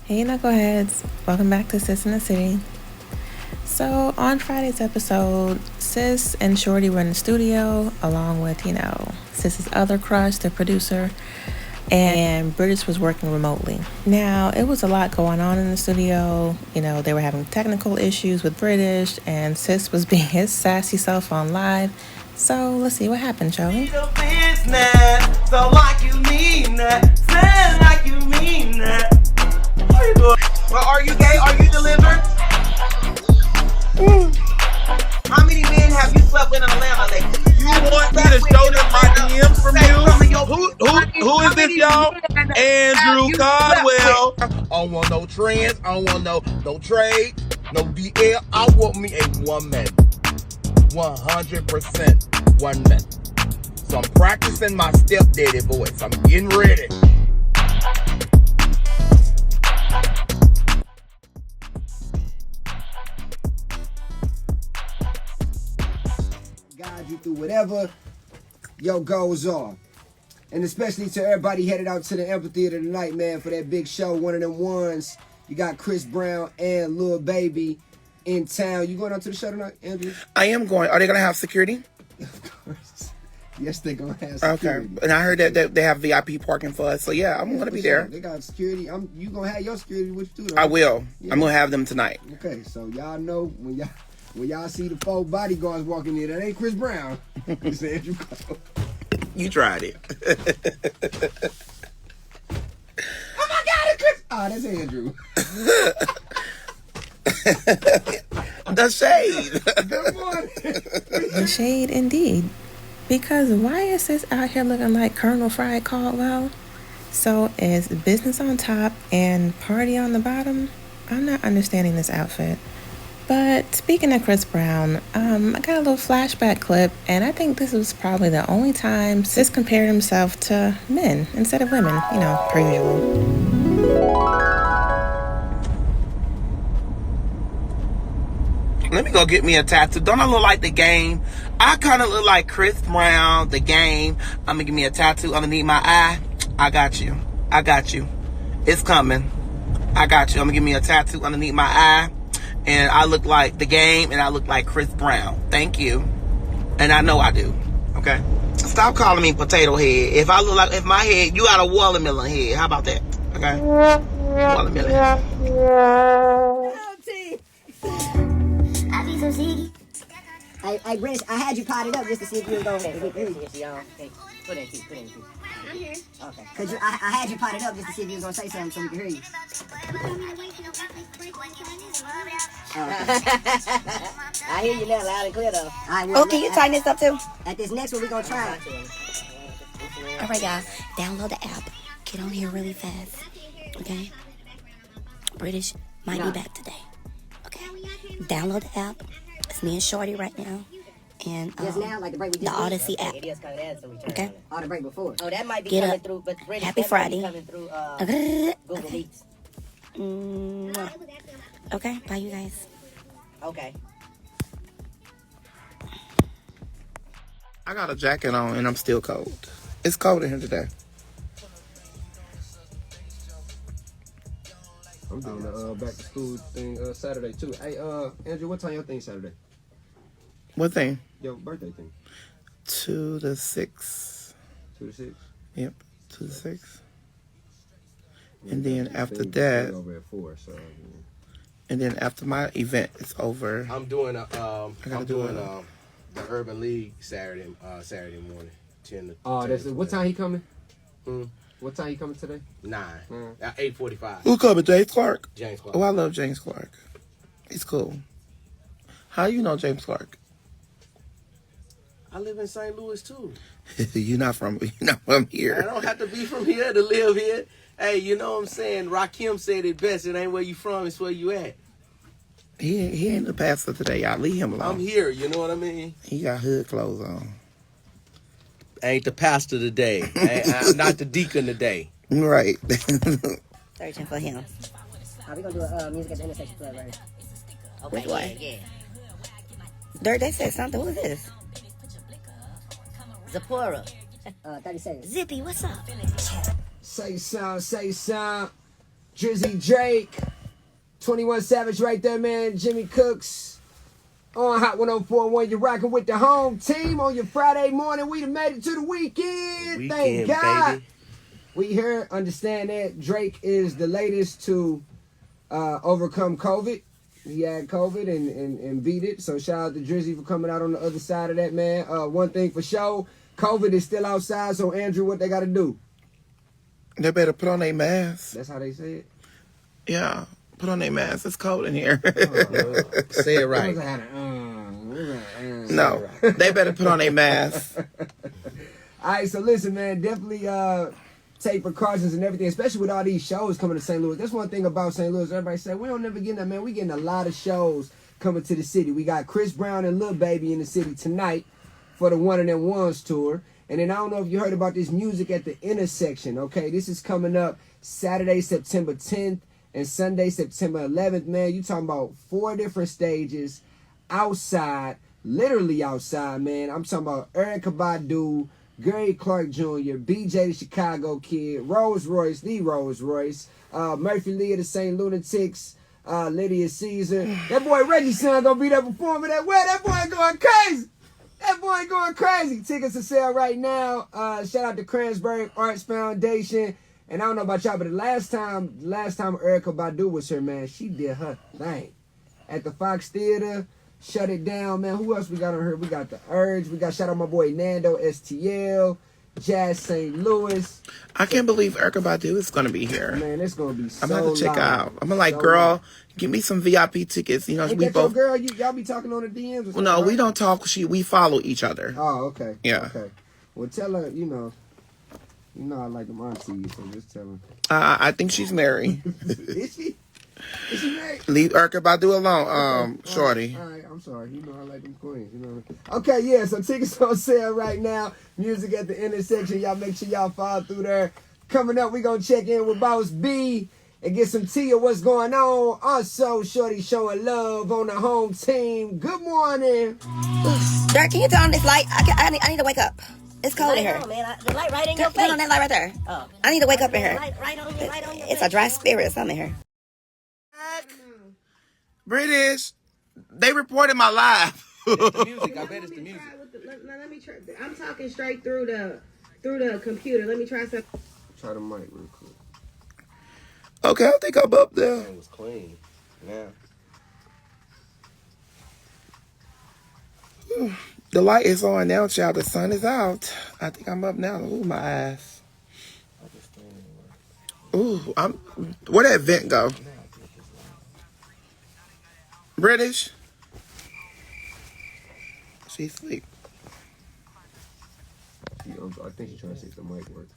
Hey knuckleheads, welcome back to Sis in the City. So on Friday's episode, Sis and Shorty were in the studio along with, Sis's other crush, the producer, and British was working remotely. Now, it was a lot going on in the studio. They were having technical issues with British, and Sis was being his sassy self on live. So let's see what happened, shall we? So like you mean that, sound like you mean that. Well, are you gay? Are you delivered? How many men have you slept with in Atlanta lately? You want me to show them my DMs from you? Who is this, y'all? Andrew Caldwell. I don't want no trends. I don't want no trade, no DL. I want me a woman. 100% one man. So I'm practicing my stepdaddy voice. I'm getting ready. Guide you through whatever your goals are. And especially to everybody headed out to the amphitheater tonight, man, for that big show, one of them ones. You got Chris Brown and Lil Baby in town. You going out to the show tonight, Andrew? I am going. Are they going to have security? Of course. Yes, they're going to have security. Okay. And I heard that they have VIP parking for us. So, yeah, I'm going to be there. They got security. You going to have your security with you, too, though. I will. Yeah. I'm going to have them tonight. Okay, so y'all know when y'all see the 4 bodyguards walking in, that ain't Chris Brown. It's Andrew Cole. You tried it. Oh, my God, it's Chris. Oh, that's Andrew. The shade. Good morning. The shade indeed. Because why is this out here looking like Colonel Fried Caldwell? So is business on top and party on the bottom? I'm not understanding this outfit. But speaking of Chris Brown, I got a little flashback clip, and I think this was probably the only time Sis compared himself to men instead of women, per usual. Let me go get me a tattoo. Don't I look like the game? I kind of look like Chris Brown, the game. I'm going to give me a tattoo underneath my eye. I got you. It's coming. I got you. I'm going to give me a tattoo underneath my eye. And I look like the game, and I look like Chris Brown. Thank you. And I know I do. Okay? Stop calling me potato head. If my head, you got a watermelon head. How about that? Okay? Watermelon. I be so ziggy. Hey, British, I had you potted up just to see if you was going to hear you. Put in key. I'm here. Okay. Cause I had you potted up just to see if you was going to say something so we could hear you. I hear you now, loud and clear though. Right, can you tighten this up too? At this next one, we're going to try it. All right, y'all. Download the app. Get on here really fast. Okay? British might be back today. Okay? Download the app. It's me and Shorty right now. And Just now, like the break we just the Odyssey app. It is coming in, so we turn Okay? it on. Or the break before. Oh, that might be Get coming up. through, but British, Happy that Friday. might be coming through Google Okay. Meets. Okay, bye you guys. Okay. I got a jacket on, and I'm still cold. It's cold in here today. I'm doing the back to school thing Saturday too. Hey, Andrew, what time your thing Saturday? What thing? Your birthday thing. 2 to 6. 2 to 6. Yep, 2 to 6. And then after that, over at 4. So. and then after my event is over, I'm doing the Urban League Saturday morning, 10 to. Oh, that's what time he coming? Hmm? What time he coming today? 9. At 8:45. who coming? James Clark. James Clark. Oh, I love James Clark. He's cool. How you know James Clark? I live in St. Louis too. You're not from here. I don't have to be from here to live here. Hey, you know what I'm saying? Rakim said it best. It ain't where you from, it's where you at. He ain't the pastor today, y'all. Leave him alone. I'm here, you know what I mean? He got hood clothes on. I ain't the pastor today. I'm not the deacon today. Right. Searching for him. Are we going to do a music at the intersection club, right? Okay, Which one? yeah. Dirt, they said something. Who is this? Zipporah. 30 seconds. Zippy, what's up? Say sound. Drizzy Drake, 21 Savage right there, man. Jimmy Cooks on Hot 104.1. You're rocking with the home team on your Friday morning. We done made it to the weekend. Thank God. Baby. We here, understand that Drake is the latest to overcome COVID. He had COVID and beat it. So shout out to Drizzy for coming out on the other side of that, man. One thing for sure, COVID is still outside. So Andrew, what they got to do? They better put on their mask. That's how they say it. Yeah, put on their mask. It's cold in here. Say it right. No, they better put on their mask. All right, so listen, man, definitely take precautions and everything, especially with all these shows coming to St. Louis. That's one thing about St. Louis. Everybody say, we don't never get that, man. We getting a lot of shows coming to the city. We got Chris Brown and Lil Baby in the city tonight for the One and Them Ones tour. And then I don't know if you heard about this Music at the Intersection, okay? This is coming up Saturday, September 10th and Sunday, September 11th, man. You talking about 4 different stages outside, literally outside, man. I'm talking about Erykah Badu, Gary Clark Jr., BJ the Chicago Kid, Rolls Royce, the Rolls Royce, Murphy Lee of the St. Lunatics, Lydia Caesar. That boy Reggie's son gonna be there performing that way. That boy going crazy. That boy going crazy. Tickets are sale right now. Shout out to Kransberg Arts Foundation. And I don't know about y'all, but the last time Erykah Badu was here, man, she did her thing at the Fox Theater. Shut it down, man. Who else we got on here? We got The Urge. We got shout out my boy Nando STL, Jazz St. Louis. I can't believe Erykah Badu is going to be here. Man, it's going to be so I'm going to check loud. out. I'm like, girl, give me some VIP tickets. You know, Ain't we that both. your girl? Y'all be talking on the DMs or something, No, right? we don't talk. We follow each other. Oh, okay. Yeah. Okay. Well, tell her, you know I like them aunties, so just tell her. I think she's married. Is she? Is she married? Leave Erykah Badu alone, shorty. All right, I'm sorry. You know I like them queens. You know what I mean? Okay, yeah, so tickets on sale right now. Music at the Intersection. Y'all make sure y'all follow through there. Coming up, we going to check in with Boss B and get some tea of what's going on. Also, Shorty showing love on the home team. Good morning. Dirk, can you turn on this light? I need to wake up. It's cold in here. No, man. The light right in your face. Turn on that light right there. Oh. I need to wake up in here. Right on your It's face. a dry spirit or something in here. British, they reported my live. The music. I bet it's the music. Let me try. I'm talking straight through the computer. Let me try something. Try the mic real quick. Okay, I think I'm up there. It was clean. Yeah. The light is on now, child. The sun is out. I think I'm up now. Ooh, my ass. Ooh, where'd that vent go? British? She asleep. I think she's trying to see if the mic works.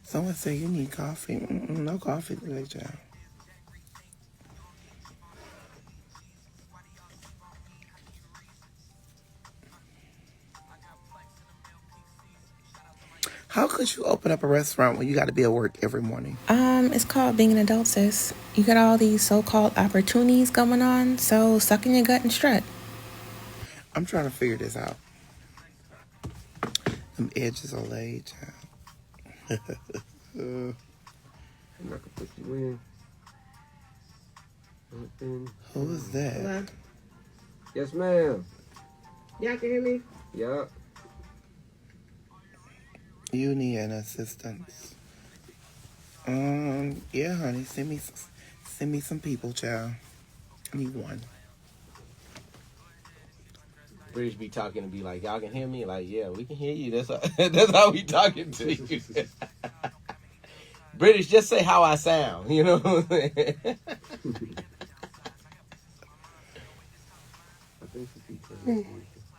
Someone said you need coffee. No coffee today, child. How could you open up a restaurant when you got to be at work every morning? It's called being an adult, sis. You got all these so-called opportunities going on, so suck in your gut and strut. I'm trying to figure this out. Them edges are laid, child. I'm not gonna put you in. Who is that? Hello? Yes, ma'am. Y'all can hear me? Yup. You need an assistance. Yeah, honey. Send me some people, child. I need one. British be talking and be like, y'all can hear me? Like, yeah, we can hear you. That's how we talking to you. British, just say how I sound, you know what I'm saying?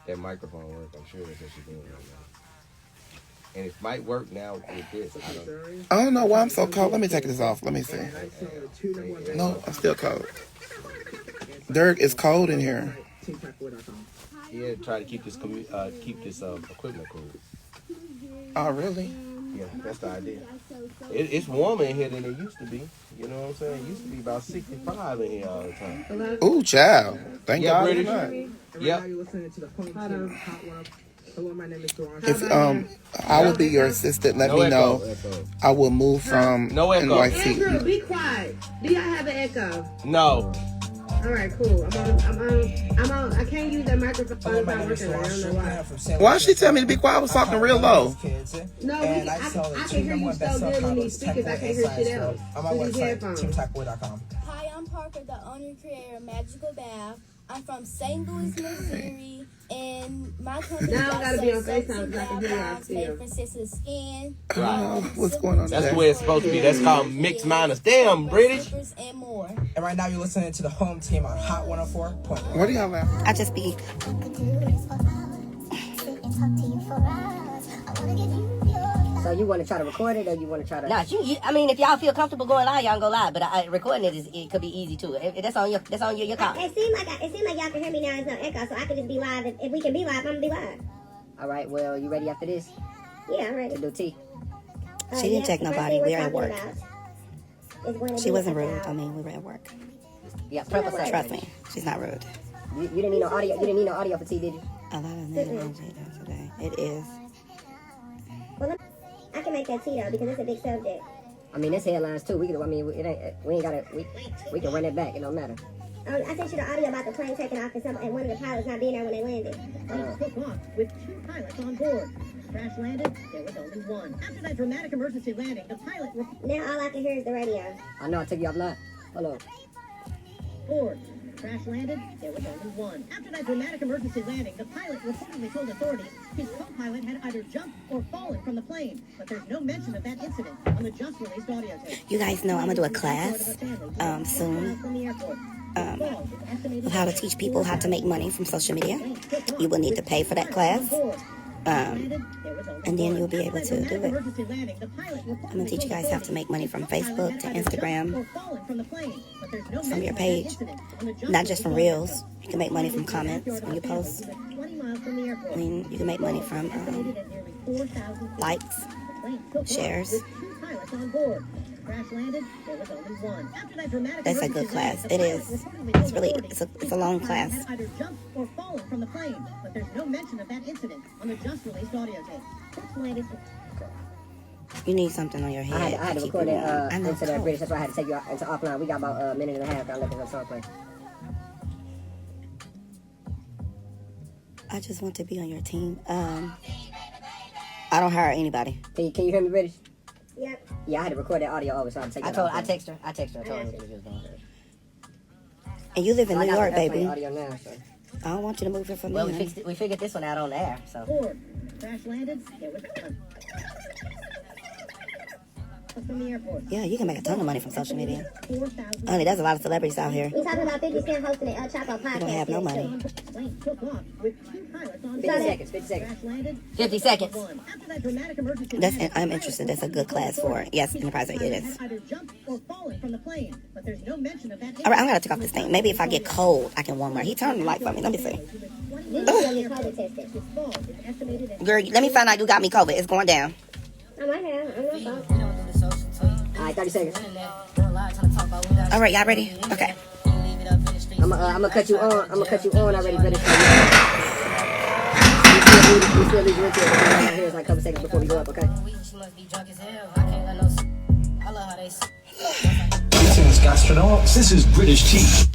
That microphone work, I'm sure that's what she's doing right now. And it might work now with this. I don't know why I'm so cold. Let me take this off. Let me see. No, I'm still cold. Dirk, it's cold in here. Yeah, try to keep this equipment cool. Oh, really? Yeah, that's the idea. It's warmer in here than it used to be. You know what I'm saying? It used to be about 65 in here all the time. Ooh, child. Thank Yeah, God. British. For that. Yep. Hello, my name is Duran. If I will be your assistant. Let me know. I will move from NYC. Andrew, be quiet. Do y'all have an echo? No. All right, cool. I'm on. I can't use that microphone. It's not working. I don't know why. Why did she tell me to be quiet? I was talking real low. No, I can hear you so good on these speakers. I can't hear shit else. On my website, teamtalkboy.com. Hi, I'm Parker, the owner and creator of Magical Bath. I'm from St. Louis, Missouri, and my company now I gotta be on sells FaceTime so I can hear y'all still. made for Sister's skin. What's going on? That's the way it's supposed to be. That's called mixed minus. Damn, British. And more. And right now you're listening to the home team on Hot 104.1. What do y'all have? I just be. So you want to try to record it, or you want to try to? Nah, I mean, if y'all feel comfortable going live, y'all can go live. But recording it could be easy too. That's on your call. It seems like y'all can hear me now. There's no echo, so I can just be live. If we can be live, I'm gonna be live. All right. Well, you ready after this? Yeah, I'm ready. To do tea. She didn't take nobody. We were at work. She wasn't rude. I mean, we were at work. Yeah, prophesy. Trust me, she's not rude. You didn't need no audio. You didn't need no audio for tea, did you? A lot of them today. It is. Well, I can make that tea though because it's a big subject. I mean, it's headlines too. We ain't gotta. We can run it back. It don't matter. I sent you the audio about the plane taking off and one of the pilots not being there when they landed. Took off with 2 pilots on board. Crash landed, there was only 1. After that dramatic emergency landing, the pilot... Now all I can hear is the radio. I know, I took you offline. Hold on. Board. Crash landed, there was only 1. After that dramatic emergency landing, the pilot reportedly told authorities his co-pilot had either jumped or fallen from the plane. But there's no mention of that incident on the just-released audio tape. You guys know I'm going to do a class soon of how to teach people how to make money from social media. You will need to pay for that class. And then you'll be able to do it. I'm going to teach you guys how to make money from Facebook to Instagram, from your page, not just from Reels. You can make money from comments when you post. I mean, you can make money from likes, shares. That's a good class. It is. It's really, it's a long class. Either jumped or fallen from the plane, but there's no mention of that incident on the just released audio tape. You need something on your head. I had to record it into the British. That's why I had to take you into offline. We got about a minute and a half. I left the song play. I just want to be on your team. I don't hire anybody. Can you hear me, British? Yep. Yeah, I had to record that audio over, so I had to take it. I text her. I told her. And you live in New York, baby. Audio now, so. I don't want you to move here from Well, me. we figured this one out on the air, so. Crash landed, there was 1. From the airport. Yeah, you can make a ton of money from social media. Honey, there's a lot of celebrities out here. We're talking about 50 Cent hosting the El Chapo podcast. You don't have no money. 50 seconds. 50 seconds. I'm interested. That's a good class for it. Yes, Enterprise, it is. All right, I'm going to take off this thing. Maybe if I get cold, I can warm her. He turned the light for me. Let me see. Girl, let me find out you got me COVID. It's going down. I'm right here. I'm not phone. All right, 30 seconds. All right, y'all ready? Okay. I'm gonna cut you on. I'm gonna cut you on already, but it's we still leave you into it. Here's like a couple seconds before we go up, okay? Greetings, astronauts. This is British Tea.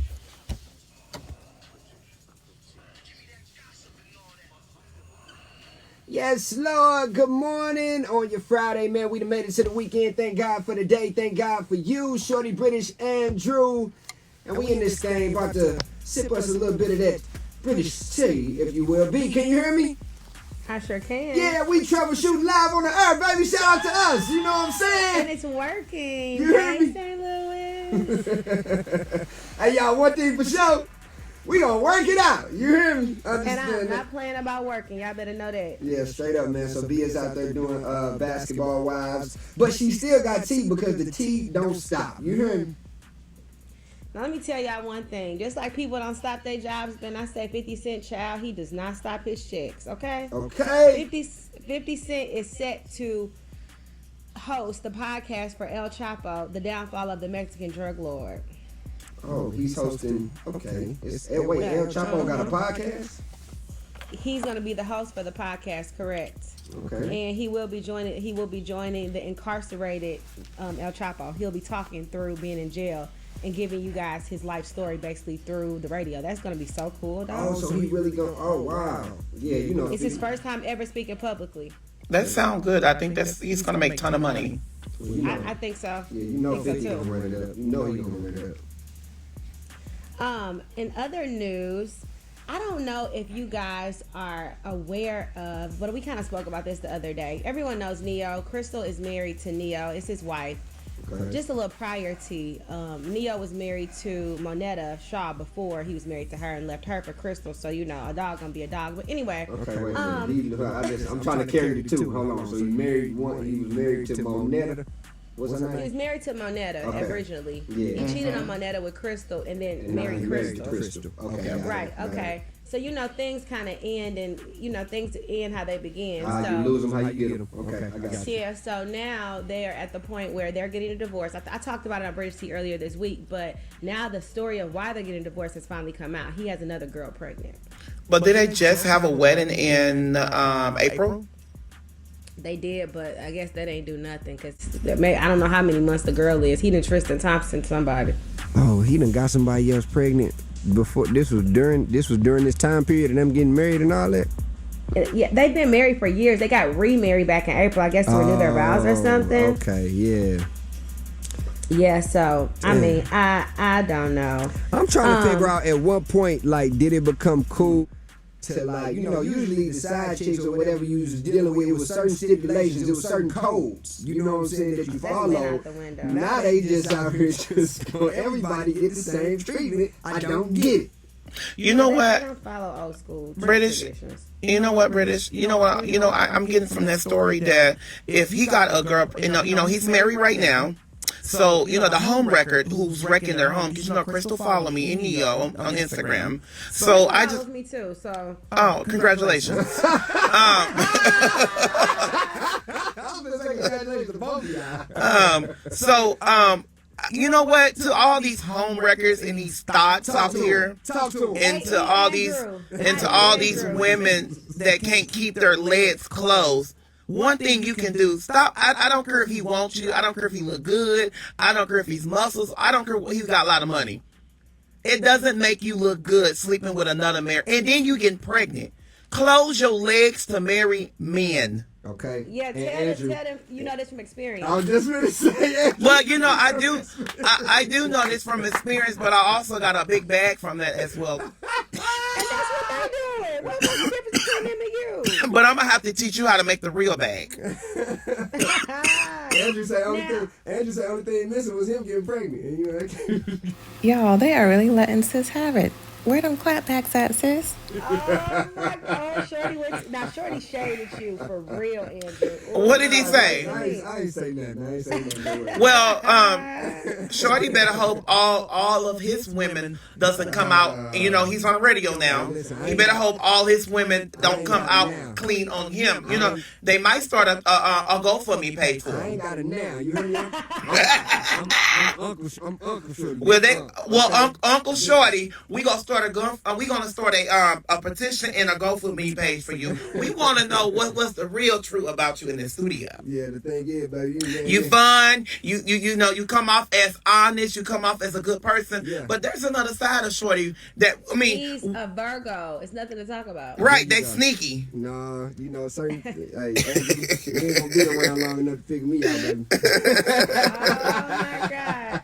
Yes, Lord. Good morning on your Friday, man. We done made it to the weekend. Thank God for the day. Thank God for you, Shorty British and Drew. And we in this thing about to sip us a little bit of that British tea, if you will. B, can you hear me? I sure can. Yeah, we troubleshooting live on the earth, baby. Shout out to us. You know what I'm saying? And it's working. You hear me? St. Louis. Hey, y'all, one thing for sure. We gonna work it out. You hear me? And I'm not playing about working. Y'all better know that. Yeah, straight up, man. So B is out there doing basketball wives. But she still got tea because the tea don't stop. You hear me? Now, let me tell y'all one thing. Just like people don't stop their jobs, then I say 50 Cent child, he does not stop his checks, okay? Okay. 50 Cent is set to host the podcast for El Chapo, the downfall of the Mexican drug lord. Oh, he's hosting. Okay. Wait, El Chapo got a podcast? he's going to be the host for the podcast, correct? Okay. And he will be joining the incarcerated El Chapo. He'll be talking through being in jail and giving you guys his life story basically through the radio. That's going to be so cool, dog. Oh, so he really going, oh, wow. Yeah, you know. It's his first time ever speaking publicly. That sounds good. I think he's going to make a ton of money. Well, I think so. Yeah, you know, I think he's so going to run it up. You know he's going to run it up. In other news, I don't know if you guys are aware of, but we kind of spoke about this the other day. Everyone knows Neo. Crystal is married to Neo. It's his wife. Okay. Just a little priority. Neo was married to Monetta Shaw before he was married to her and left her for Crystal. So, you know, a dog gonna be a dog. But anyway. Okay, wait a minute. I'm trying to carry the two. Hold on. So he was married to Monetta. What's her name? He was married to Monetta originally. Yeah. He cheated on Monetta with Crystal and then married Crystal. Okay. Right. Okay. So, you know, things kind of end and, you know, things end how they begin. So you lose them, how you get them. Okay, I got you. Yeah, so now they're at the point where they're getting a divorce. I talked about it on British Tea earlier this week, but now the story of why they're getting a divorce has finally come out. He has another girl pregnant. But did they just have a wedding in April? They did, but I guess that ain't do nothing because I don't know how many months the girl is. He done Tristan Thompson somebody. Oh, he done got somebody else pregnant before. This was during this time period and them getting married and all that. Yeah, they've been married for years. They got remarried back in April, I guess, to renew their vows or something. Okay, yeah. Yeah, so I mean, I don't know. I'm trying to figure out at what point, like, did it become cool to, like, you know, usually the side chicks or whatever you was dealing with, it was certain stipulations, it was certain codes, you know what I'm saying, that you follow. Now they just out here just everybody get the same treatment. I don't get it. You know what? I don't follow old school British. You know what, British? You know what? You know, I'm getting from that story that if he got a girl, you know, he's married right now. So, you know, the home record, who's wrecking their home, because, you know, Crystal follow me and Neo on Instagram. So I just... me too, so... Oh, congratulations. You know what? To all these home wreckers and these thoughts out here, and to all these women that can't keep their legs closed, one thing you can do, stop. I don't care if he wants you. I don't care if he look good. I don't care if he's muscles. I don't care if he's got a lot of money. It doesn't make you look good sleeping with another man. And then you get pregnant. Close your legs to marry men. Okay. Yeah, tell them you know this from experience. I was just going to say. Well, you know, I do know this from experience, but I also got a big bag from that as well. And that's what they doing. What's the difference between them and you? But I'm gonna have to teach you how to make the real bag. Andrew say only thing missing was him getting pregnant. And, you know, Y'all, they are really letting sis have it. Where them clapbacks at, sis? Oh my God, Shorty shaded you for real, Andrew. What did he say? I ain't say nothing. Well, Shorty better hope all of his women doesn't come out. You know, he's on the radio now. He better hope all his women don't come out clean on him. You know, they might start a GoFundMe page for him. I ain't got it now. You heard me? I'm Uncle Shorty. Uncle Shorty, we gonna start a petition and a GoFundMe page for you. We want to know what's the real truth about you in the studio. Yeah, the thing is, baby, you fun. You know, you come off as honest. You come off as a good person. Yeah. But there's another side of Shorty that he's a Virgo. It's nothing to talk about. Right? They sneaky. No, you know, certain. Hey, you ain't gonna be around long enough to figure me out, baby. Oh my God!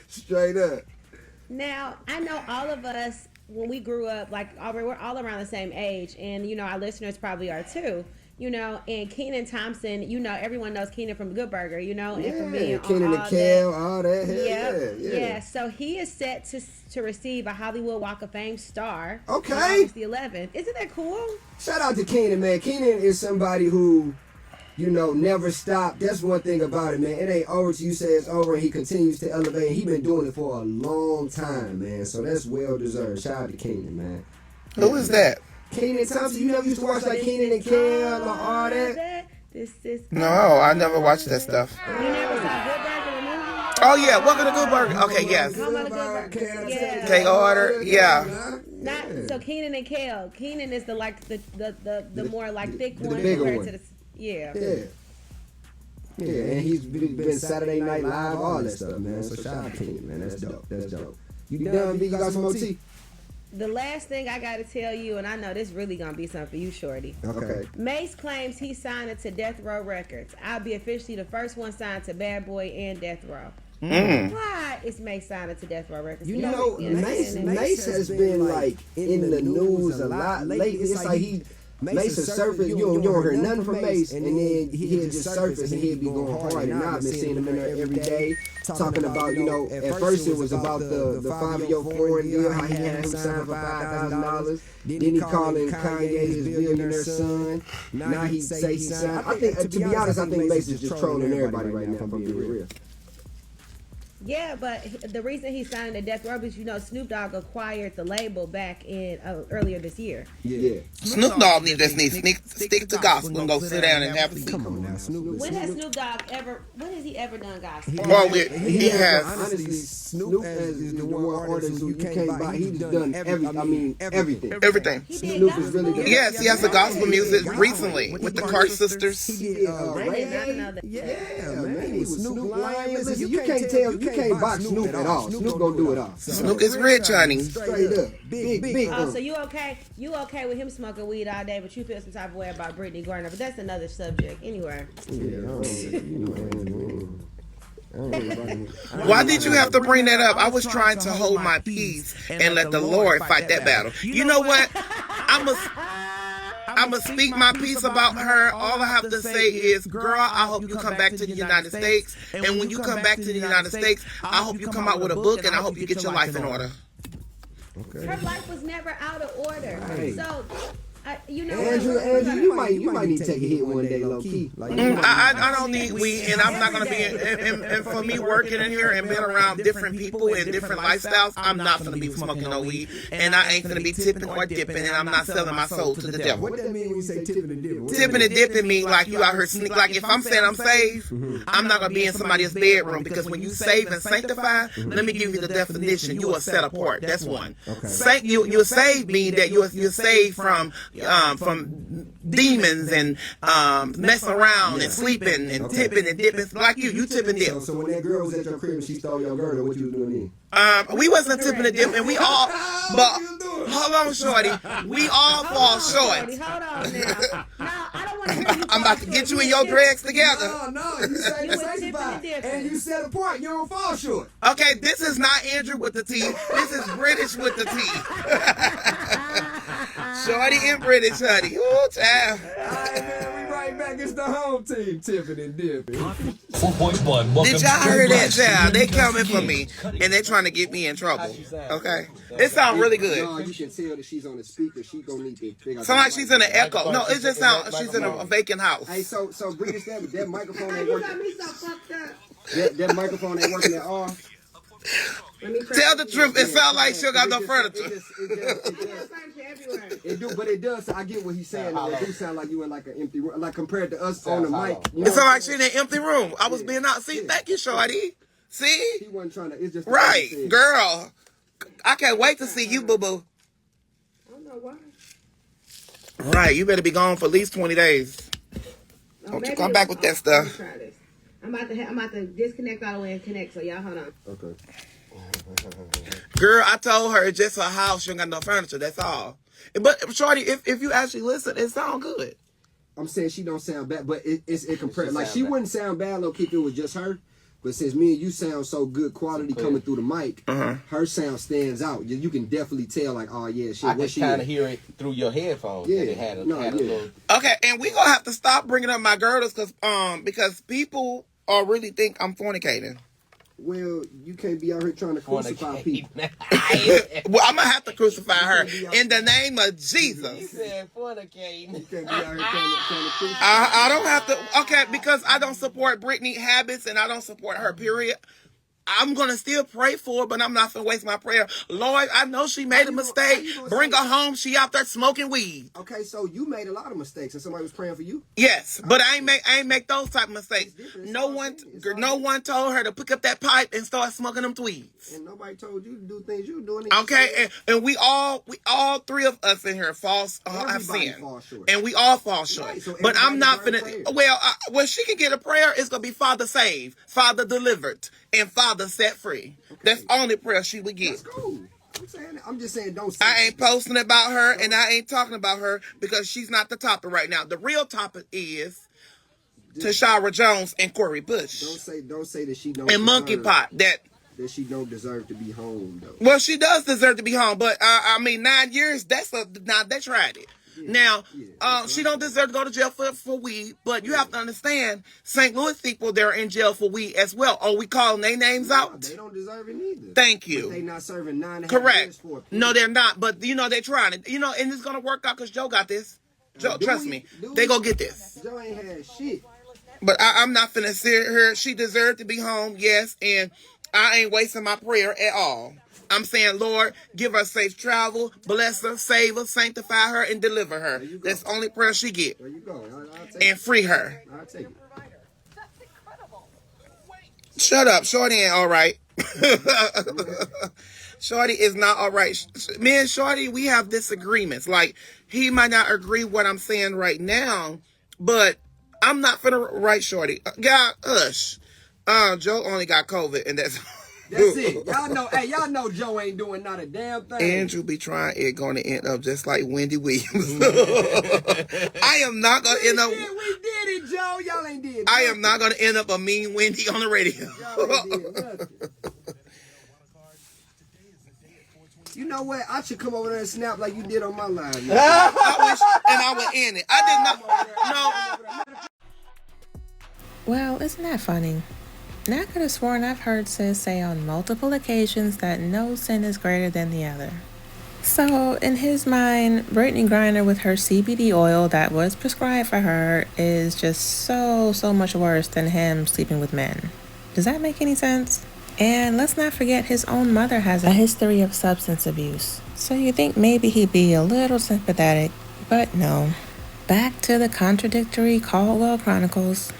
Straight up. Now I know all of us. When we grew up, like we're all around the same age, and you know our listeners probably are too. You know, and Kenan Thompson, you know, everyone knows Kenan from Good Burger, you know, and from being Kenan and Kel, all that. Yeah. So he is set to receive a Hollywood Walk of Fame star. Okay. On August the 11th. Isn't that cool? Shout out to Kenan, man. Kenan is somebody who, you know, never stopped. That's one thing about it, man. It ain't over till you say it's over, and he continues to elevate. He been doing it for a long time, man. So that's well deserved. Shout out to Kenan, man. Who is that? Kenan Thompson. You never used to watch like Kenan and Kel or all that? No, I never watched that stuff. You never saw Good Burger, the movie? Oh yeah, welcome to Good Burger. Okay, yes. K-Order, yeah. Not so Keenan and Kel. Keenan is the more like thick one bigger compared one. to the Yeah, and he's been Saturday Night Live, all that stuff, man. So shout out to Keenan, man. That's dope. That's dope. You done, B? You got some more tea? The last thing I gotta tell you, and I know this really gonna be something for you, Shorty. Okay. Mace claims he's signing to Death Row Records. I'll be officially the first one signed to Bad Boy and Death Row. Why is Mace signing to Death Row Records? You know, Mace has been like in the news a lot lately. It's like Mace has surfaced. You don't hear nothing from Mace, and then he'll just surface and he'll be going hard. And now I've been seeing him in there every day talking about, you know, at first it was about the 5-year foreign deal, how he had him signed for $5,000. Then he calling Kanye his billionaire son. Now he say he signed. I think, to be honest, I think Mace is just trolling everybody right now, if I'm being real. Yeah, but the reason he's signing to Death Row is, you know, Snoop Dogg acquired the label back in earlier this year. Yeah. Snoop Dogg just needs to stick to gospel and go sit down and have a seat. Come on now, Snoop. When has Snoop Dogg ever? When has he ever done gospel? He has. Honestly, Snoop is the one artist who you can't buy. He's done everything. Everything. Snoop is really good. Yes, he has the gospel music recently with the Clark sisters. He did Yeah, man. He was Snoop Lion. Listen, you can't box Snoop at all. Snoop gonna do it all. Snoop is rich, honey. Straight up. Big. Oh, so you okay? You okay with him smoking weed all day, but you feel some type of way about Brittany Garner? But that's another subject. Anyway. Why did you have to bring that up? I was trying to hold my peace and let the Lord fight that battle. You know what? I'm going to speak my piece about her. All I have to say is, girl, I hope you come back to the United States. And when you come back to the United States, I hope you come out with a book and I hope you get your life in order. Okay. Her life was never out of order. Right. So, you know, Andrew, you might need to take a hit one day, low key. I don't need weed, and I'm not gonna be. And for me working in here and being around different people and different lifestyles, I'm not gonna be smoking no weed, and I ain't gonna be tipping or dipping, and I'm not selling my soul to the devil. What that mean when you say tipping and dipping? Tipping and dipping mean like you out here sneak. Like if I'm saying I'm saved, I'm not gonna be in somebody's bedroom, because when you save and sanctify, let me give you the definition. You are set apart. That's one. Okay. You saved mean that you're saved from demons and messing around and sleeping and tipping and dipping like you tip and dip. So when that girl was at your crib and she stole your girdle, what you was doing then? We wasn't tipping and dipping. We all, but hold on, shorty. We all fall short. Hold on now. No, I don't want to hear you. I'm about to get you and your dregs together. No, you say sanctified and you set apart. You don't fall short. Okay, this is not Andrew with the T. This is British with the T. Shorty and British, honey. Ooh, child. All right, man, we right back. It's the home team, tipping and dipping. 4.1. Did y'all hear that, child? They coming for me, and they trying to get me in trouble. Okay? It sounds really good. No, you can tell that she's on the speaker. She gonna need to. Sound like she's in an echo. No, it just sounds she's in a vacant house. Hey, so British, that microphone ain't working. That microphone ain't working at all. Tell the truth. It sounds like she got no furniture. It does. I get what he's saying. It do sound like you in like an empty room, like compared to us on the mic. It sounds like she in an empty room. I was being out. See, thank you, shorty. See? He wasn't trying to. It's just right, girl. I can't wait to see you, boo boo. I don't know why. Right, you better be gone for at least 20 days. Don't you come back with that stuff. I'm about to disconnect all the way and connect, so y'all hold on. Okay. Girl, I told her it's just her house. She ain't got no furniture. That's all. But shorty, if you actually listen, it sounds good. I'm saying she don't sound bad, but it compared. Like she wouldn't sound bad, low key, if it was just her. But since me and you sound so good quality coming through the mic, her sound stands out. You can definitely tell, like, oh yeah, shit. I can kind of hear it through your headphones. Yeah, it had a little. Okay, and we gonna have to stop bringing up my girdles because people really think I'm fornicating. Well, you can't be out here trying to crucify people. Well, I'm gonna have to crucify her in the name of Jesus. He said fornicating. You can't be out here trying to crucify. I don't have to. Okay, because I don't support Britney habits and I don't support her. Period. I'm going to still pray for her, but I'm not going to waste my prayer. Lord, I know she made a mistake. Bring her home. She out there smoking weed. Okay, so you made a lot of mistakes and somebody was praying for you? Yes, but I ain't make those type of mistakes. No one told her to pick up that pipe and start smoking them tweeds. And nobody told you to do things you were doing. Okay, and we all three of us in here have sinned, and we all fall short. Right, so but I'm not finna. Well, she can get a prayer. It's gonna be Father saved, Father delivered, and Father set free. Okay. That's the only prayer she would get. That's cool. I'm just saying, don't. I ain't posting about her, and I ain't talking about her because she's not the topic right now. The real topic is Tashara Jones and Corey Bush. Don't say that she don't. And Monkey Pot that she don't deserve to be home though. Well, she does deserve to be home, but I mean, 9 years. They tried it. Yeah, now, she don't deserve to go to jail for weed, but you have to understand, St. Louis people, they're in jail for weed as well. Are we calling their names out? They don't deserve it either. Thank you. But they not serving 9.5 Correct. years for it. No, they're not, but, they're trying it. And it's going to work out because Joe got this. Joe, trust me, they going to get this. Joe ain't had shit. But I'm not finna sit her. She deserved to be home, yes, and I ain't wasting my prayer at all. I'm saying, Lord, give her safe travel, bless her, save her, sanctify her, and deliver her. That's the only prayer she get. There you go. And free her. I'll take it. Shut up. Shorty ain't all right. Shorty is not all right. Me and Shorty, we have disagreements. Like, he might not agree what I'm saying right now, but I'm not finna write Shorty. God, hush. Joe only got COVID, and that's it. Y'all know Joe ain't doing not a damn thing. Andrew be trying it going to end up just like Wendy Williams. I am not going to end up. We did it, Joe. Y'all ain't did it. I am not going to end up a mean Wendy on the radio. Y'all ain't did nothing. You know what? I should come over there and snap like you did on my line. I wish, and I would end it. I did not. No. Well, isn't that funny? Now I could have sworn I've heard Sis say on multiple occasions that no sin is greater than the other. So, in his mind, Brittany Griner with her CBD oil that was prescribed for her is just so much worse than him sleeping with men. Does that make any sense? And let's not forget his own mother has a history of substance abuse. So you think maybe he'd be a little sympathetic, but no. Back to the contradictory Caldwell Chronicles.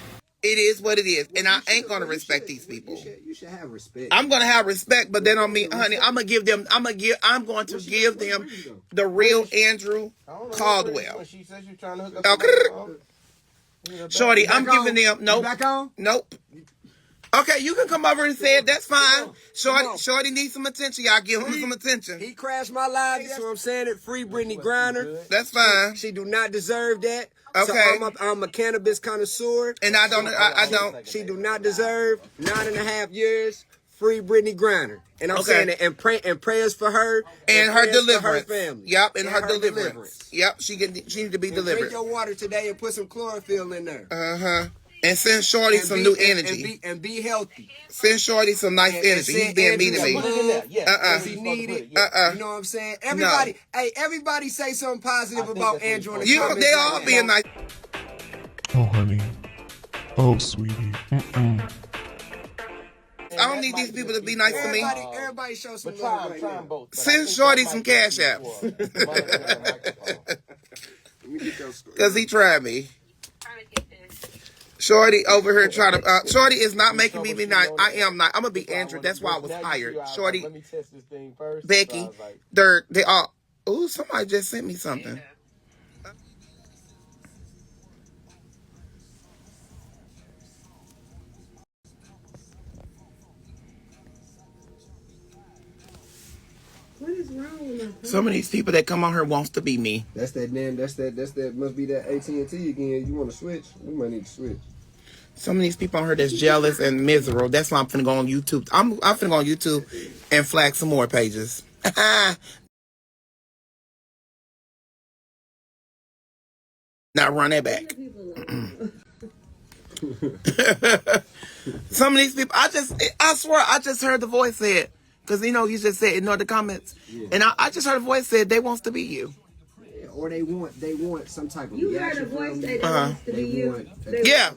It is what it is, and I ain't gonna respect these people. You should have respect. I'm gonna have respect, but that don't mean, honey, I'm going to give them the real Andrew Caldwell. She says you're trying to hook up. Shorty, I'm giving them nope. Okay, you can come over and say it. That's fine. Shorty needs some attention. Y'all give him some attention. He crashed my life. That's what I'm saying. It free Brittany Griner. That's fine. She do not deserve that. Okay. So I'm a cannabis connoisseur. And I don't. She do not deserve 9.5 years. Free Brittany Griner. And I'm saying that, and prayers for her and her deliverance. For her family. Yep, and her deliverance. Yep, she needs to be delivered. Drink your water today and put some chlorophyll in there. And send Shorty some new energy. And be healthy. Send Shorty some nice energy. He's being mean to me. He need it. You know what I'm saying? Everybody say something positive about Andrew in the comments. They all being nice. Oh, honey. Oh, sweetie. I don't need these people to be nice to me. Everybody show some love right now. Send Shorty some cash apps. Because he tried me. Shorty over here trying to. Shorty is not making me be nice. I am not. I'm gonna be Andrew. That's why I was hired. Shorty, let me test this thing first. Becky, Dirt. They all. Ooh, somebody just sent me something. What is wrong with my phone? Some of these people that come on here wants to be me. That's that must be that AT&T again. You want to switch? We might need to switch. Some of these people on here that's jealous and miserable. That's why I'm finna go on YouTube. I'm finna go on YouTube and flag some more pages. Now run that back. Some of these people, I swear, I just heard the voice say it. Because, you just said, ignore the comments. Yeah. And I just heard a voice said they wants to be you. Yeah, or they want some type of reaction. You heard a voice say they wants to be you. Yeah.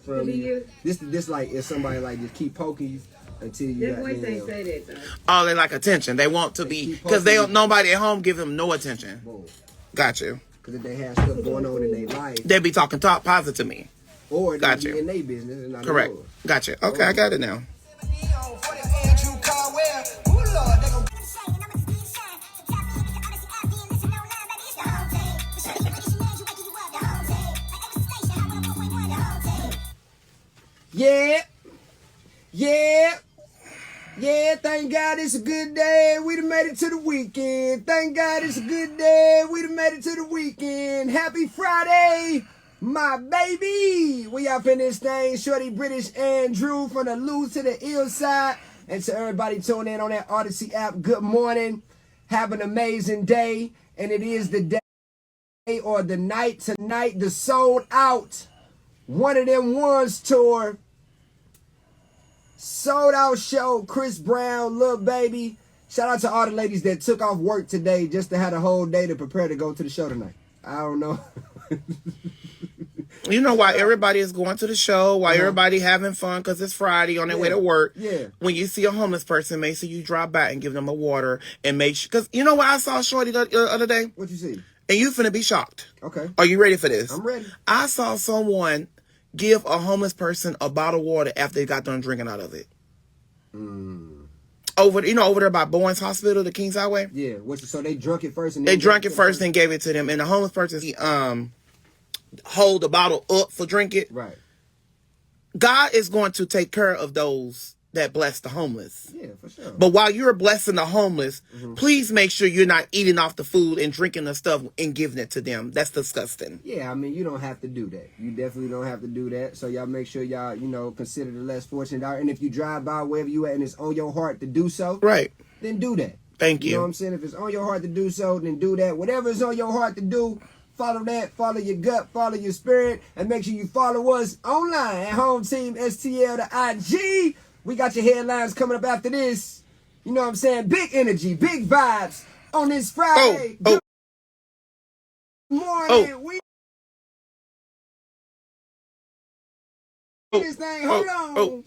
This like, if somebody like just keep poking you, until you Their got voice ain't them. say that though. Oh, they like attention. They want to be, because they don't, nobody at home give them no attention. Boom. Got you. Because if they have stuff going on in their life, They be talking positive to me. or Got they be you. in their business and not in Correct. yours. Got you. Okay, I got it now. Yeah. Yeah. Yeah, thank God it's a good day. We done made it to the weekend. Thank God it's a good day. We done made it to the weekend. Happy Friday, my baby. We up in this thing. Shorty British Andrew from the loose to the ill side. And to everybody tuning in on that Odyssey app, good morning. Have an amazing day. And it is the day or the night tonight, the sold out One of Them Ones tour. Sold out show, Chris Brown, Lil Baby. Shout out to all the ladies that took off work today just to have a whole day to prepare to go to the show tonight. I don't know. You know why everybody is going to the show, why everybody having fun, because it's Friday on their way to work. Yeah. When you see a homeless person, make sure you drop by and give them a water and make sure, because you know what I saw Shorty the other day? What you see? And you finna be shocked. Okay. Are you ready for this? I'm ready. I saw someone give a homeless person a bottle of water after they got done drinking out of it. Over there by Bowen's Hospital, the Kings Highway. Yeah. So they drunk it first and they drank it first and gave it to them. And the homeless person hold the bottle up for drink it. Right. God is going to take care of those that bless the homeless. Yeah, for sure. But while you're blessing the homeless, please make sure you're not eating off the food and drinking the stuff and giving it to them. That's disgusting. Yeah, I mean, you don't have to do that. You definitely don't have to do that. So y'all make sure y'all, consider the less fortunate out. And if you drive by wherever you at and it's on your heart to do so, right, then do that. Thank you. You know what I'm saying? If it's on your heart to do so, then do that. Whatever is on your heart to do, follow that, follow your gut, follow your spirit, and make sure you follow us online at Home Team STL to IG. We got your headlines coming up after this. You know what I'm saying? Big energy, big vibes on this Friday. Good morning. We this thing. Hold on.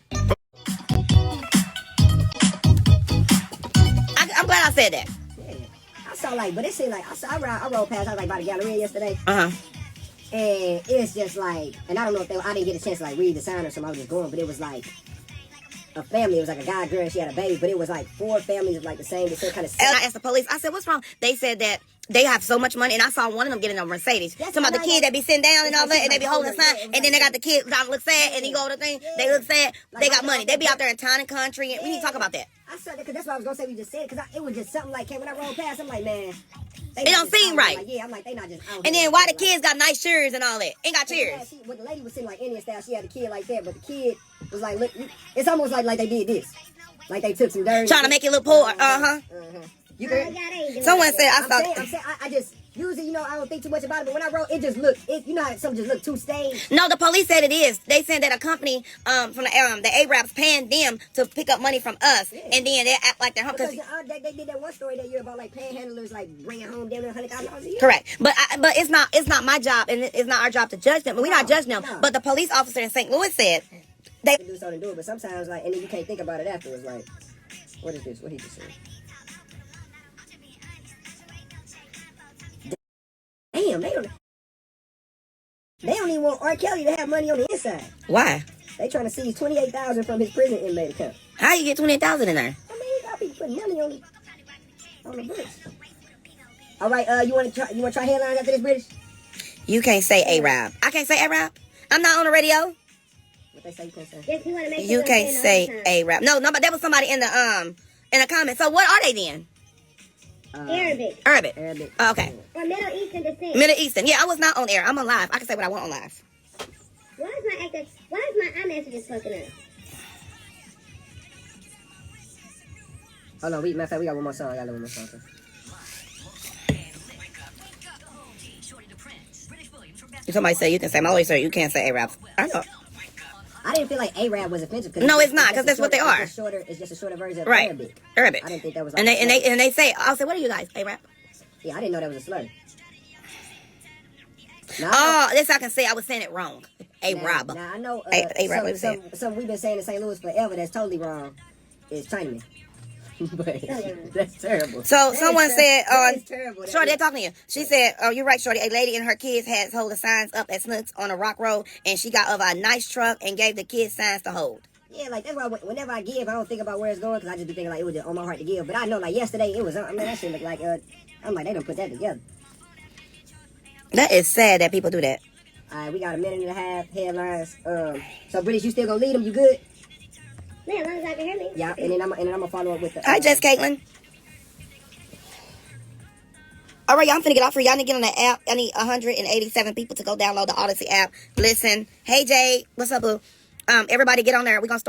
I'm glad I said that. Yeah. I saw but it seemed like I rode past. I was like by the Galleria yesterday. Uh huh. And it's just like, and I don't know if I didn't get a chance to read the sign or something. I was just going, but it was like a family. It was like a guy, girl, and she had a baby, but it was like 4 families of the same kind of. And I asked the police. I said, "What's wrong?" They said that they have so much money, and I saw one of them getting a Mercedes. Talking about the kid that be sitting down and all that, and they be holding a sign, and then they got the kid that look sad, and he go to the thing. They look sad. They got money. They be out there in town and country, and we need to talk about that. I saw that because that's what I was gonna say. We just said because it was just something like when I rolled past, I'm like, man, it don't seem right. I'm like, they not just out. And then why the kids got nice shoes and all that? Ain't got cheers. What the lady was saying Indian style, she had a kid like that, but the kid was like, look, it's almost like they did this, like they took some dirt, trying to make it look poor. You Someone said I'm saying, I just usually, I don't think too much about it, but when I wrote, it just looked, how some just look too stained. No, the police said it is. They said that a company from the Arabs paying them to pick up money from us, and then they act like they're home. Because they did that one story that year about panhandlers bringing home damn $100,000 a year. Correct, but it's not my job, and it's not our job to judge them. But we're not judging them. No. But the police officer in St. Louis said they do something to do it, but sometimes and then you can't think about it afterwards. Like, what is this? What he just said? Damn, they don't even want R. Kelly to have money on the inside. Why? They trying to seize $28,000 from his prison inmate account. How you get $28,000 in there? I mean, you got people putting money on the books. All right, you want to try headlines after this, British? You can't say Arab. I can't say Arab. I'm not on the radio. What they say you can't say? Yes, you want to make You can't say Arab. No, but there was somebody in the comments. So what are they then? Arabic. Arabic. Oh, okay. Or Middle Eastern descent. Middle Eastern. Yeah, I was not on air. I'm on live. I can say what I want on live. Why is my iMessages fucking up? Hold on, matter of fact, we got one more song. I got one more song. Somebody say you can say Malay, sir. You can't say Arab. I know. I didn't feel like Arab was offensive. No, it's not, because that's what they are. It's just a shorter version of Arabic. I didn't think that was. And they say, I'll say, what are you guys, Arab? Yeah, I didn't know that was a slur. This I can say I was saying it wrong. Arab. Now I know Arab. some we've been saying in St. Louis forever that's totally wrong. is Chinaman. But that's terrible. So someone said, terrible. Shorty, they're talking to you. She said, oh, you're right, Shorty. A lady and her kids had holding signs up at Snooks on a rock road, and she got over a nice truck and gave the kids signs to hold. Yeah, like that's why whenever I give, I don't think about where it's going because I just be thinking like it was just on my heart to give. But I know like yesterday it was. I mean that shit look like I'm like they don't put that together. That is sad that people do that. All right, we got a minute and a half headlines. So British, you still gonna lead them? You good? Yeah, as long as I can hear me. Yeah, and then I'm gonna follow up with the. Hi, Jess Caitlin. All right, y'all, I'm finna get off here. Y'all need to get on the app. I need 187 people to go download the Odyssey app. Listen. Hey, Jay. What's up, boo? Everybody get on there. We gonna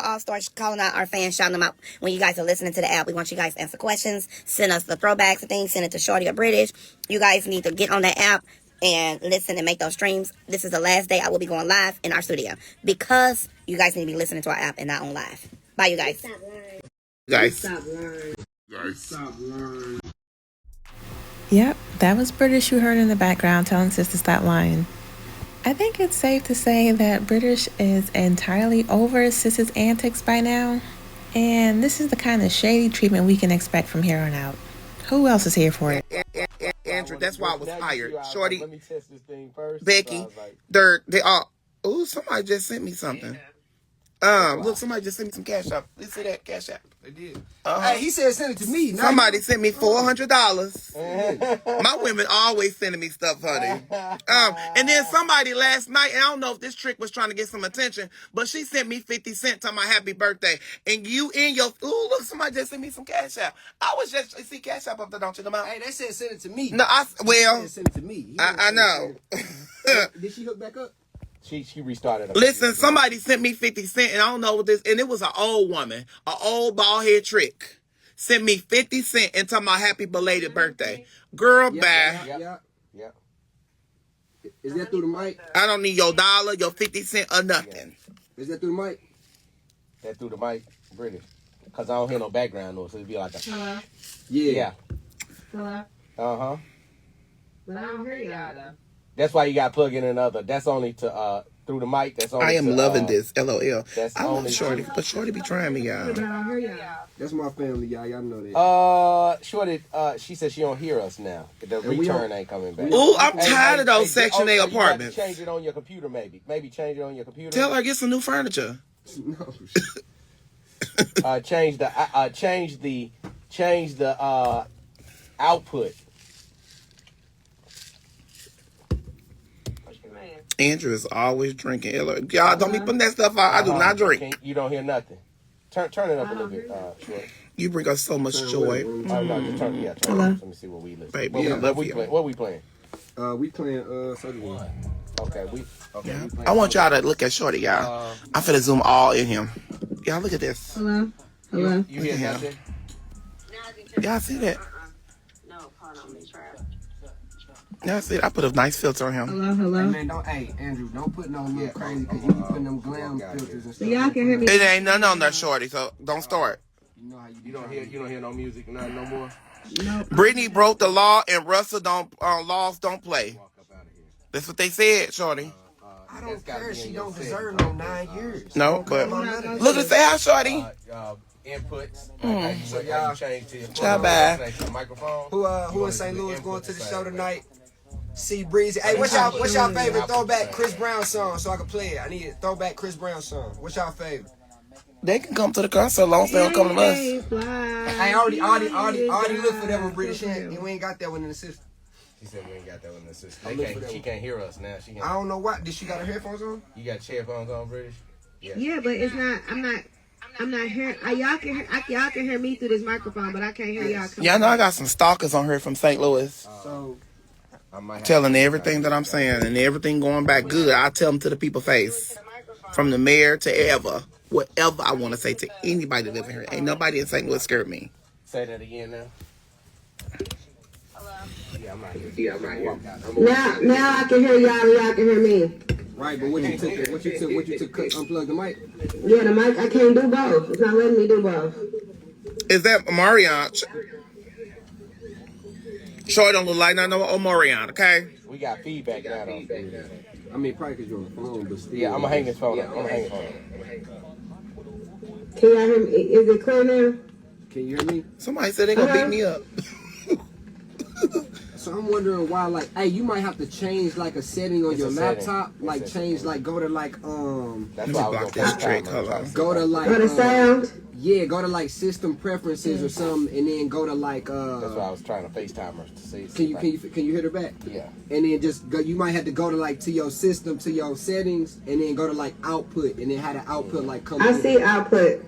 all start calling out our fans, shouting them out when you guys are listening to the app. We want you guys to answer questions, send us the throwbacks and things, send it to Shorty or British. You guys need to get on that app and listen and make those streams. This is the last day I will be going live in our studio because you guys need to be listening to our app and not on live. Bye, you guys. Stop lying. Yep, that was British you heard in the background telling sis to stop lying. I think it's safe to say that British is entirely over sis's antics by now. And this is the kind of shady treatment we can expect from here on out. Who else is here for it? Andrew, that's why I was hired. Shorty, let me test this thing first. Becky, Dirk, they all. Ooh, somebody just sent me something. Look, somebody just sent me some cash app. Let's see that cash app. They did. Hey, he said send it to me. Somebody sent me $400. My women always sending me stuff, honey. And then somebody last night, and I don't know if this trick was trying to get some attention, but she sent me 50 cents on my happy birthday. And you in your, ooh, look, somebody just sent me some cash app. I was just, see cash app up there, don't you, come out? Hey, they said send it to me. No, They said send it to me. I know. Did she hook back up? She restarted. Listen, somebody sent me 50 cents, and I don't know what this, and it was an old woman, an old bald head trick. Sent me 50 cents and told my happy belated birthday. Girl, bye. Yeah. Is that through the mic? I don't need your dollar, your 50 cents, or nothing. Is that through the mic? That through the mic, British. Because I don't hear no background noise, so it'd be like a... Hello? Yeah. Hello? Uh-huh. But I don't hear y'all, though. That's why you got to plug in another. That's only to through the mic. That's only. I am loving this. LOL. That's I only love Shorty, but Shorty be trying me, y'all. That's my family, y'all. Y'all know that. Shorty. She said she don't hear us now. The return ain't coming back. Ooh, I'm tired of those Section 8 apartments. Change it on your computer, maybe. Maybe change it on your computer. Tell her get some new furniture. No. Change the output. Andrew is always drinking. Y'all don't be putting that stuff out. I do not drink. You don't hear nothing. Turn it up a little bit, Short. You bring us so much joy. Oh, no, just turn it up. Let me see what we listen. Baby, What we playing? We playing Soldier Boy. Okay, we Yeah. playing. I want y'all to look at Shorty, y'all. I'm finna zoom all in him. Y'all look at this. Hello? You hear nothing? Y'all see that? Y'all see it? I put a nice filter on him. Hello? Hey, man, Andrew, don't put no little crazy because you be putting them glam filters and stuff. Y'all can hear me. It ain't none on there, Shorty, so don't start. You know how You don't hear no music, no more. Brittany broke the law and Russell laws don't play. That's what they said, Shorty. I don't care. She don't deserve no 9 years. No, but look at that, Shorty. Inputs. Mm. So y'all change to Bye. microphone. Who in St. Louis going to the show tonight? C Breezy. Hey, what's y'all favorite throwback Chris Brown song so I can play it? I need a throwback Chris Brown song. What's y'all favorite? They can come to the concert long as they don't come to us. I already looked for that one, British, and we ain't got that one in the system. She said we ain't got that one in the system. She can't hear us now. I don't know why. Did she got her headphones on? You got your headphones on, British? Yeah, but it's not. I'm not hearing. Y'all can hear me through this microphone, but I can't hear y'all. Yeah, I know I got some stalkers on here from St. Louis. So telling everything that I'm saying and everything going back good. I tell them to the people face. From the mayor to ever. Whatever I want to say to anybody living here. Ain't nobody in St. Louis scared me. Say that again now. Yeah, I'm right here. Now I can hear y'all and y'all can hear me. Right, but what you took unplug the mic? Yeah, the mic, I can't do both. It's not letting me do both. Is that Marion? Short don't look like no Marion, okay? We got feedback now, though. I mean, probably because you're on the phone, but still. Yeah, I'm going to hang this phone up. Can y'all hear me? Is it clear now? Can you hear me? Somebody said they gonna beat me up. So I'm wondering why, like, hey, you might have to change like a setting on your laptop, like change, like go to like That's why I was block that straight. Hold on. go to like Go to sound. Yeah, go to like system preferences or something, and then go to like That's why I was trying to FaceTime her to see. Can you hit her back? Yeah. And then just go. You might have to go to like to your system, to your settings, and then go to like output, and then have the output like come. I see output.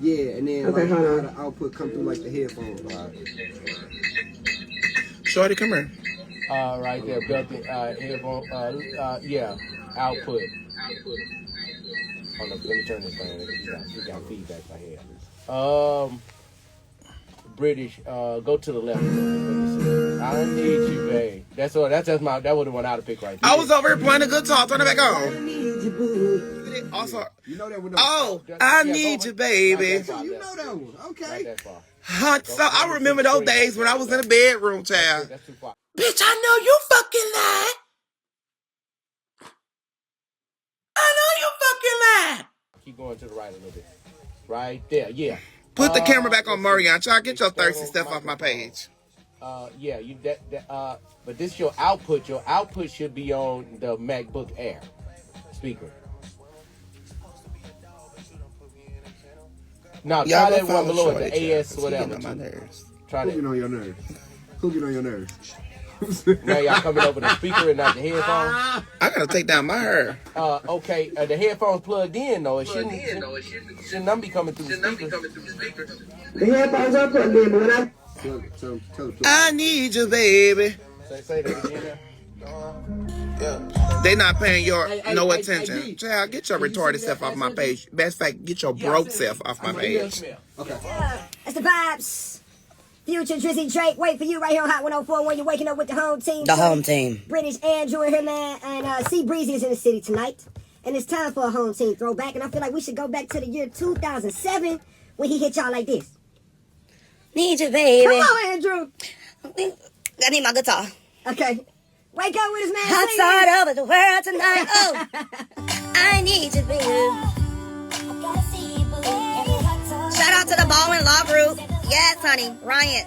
Yeah, and then Okay, like hold how on. the output come through like the headphones. Shorty, come here. Right there, built-in headphone. Yeah, output. Hold on, let me turn this thing. You got feedback right here. British. Go to the left. Let me see. I need you, babe. That would have went out of pick right there. I was over here playing a guitar. Turn it back on. Also, you know that one. I need you, baby. You know that one. Okay. Not that far. So I remember those days when I was in the bedroom, child. That's too far. Bitch, I know you fucking lied. I know you fucking lied. Keep going to the right a little bit. Right there, yeah. Put the camera back on Marion. Child, get your thirsty stuff off my page. Yeah, but this your output. Your output should be on the MacBook Air speaker. No, try that one below it, the AS whatever. Try that. Who get on your nerves? Who get on your nerves? Now y'all coming over the speaker and not the headphones. I gotta take down my hair. Okay. The headphones plugged in though. It shouldn't none be coming through the speaker. The headphones are plugged in, but when I need you, baby. Say that again. They not paying your no attention. Child, get your retarded self off my page. Best fact, get your broke self off my page. Okay. That's the vibes. Future Drizzy Drake, wait for you right here on Hot 104 when you're waking up with the home team. The home team. British Andrew in here, man. And C Breezy is in the city tonight. And it's time for a home team throwback. And I feel like we should go back to the year 2007 when he hit y'all like this. Need you, baby. Come on, Andrew. I need my guitar. Okay. Wake up with his man. Hot side of the world tonight. Oh, I need you, baby. Shout out to the Baldwin Law Group. Yes, honey. Ryan.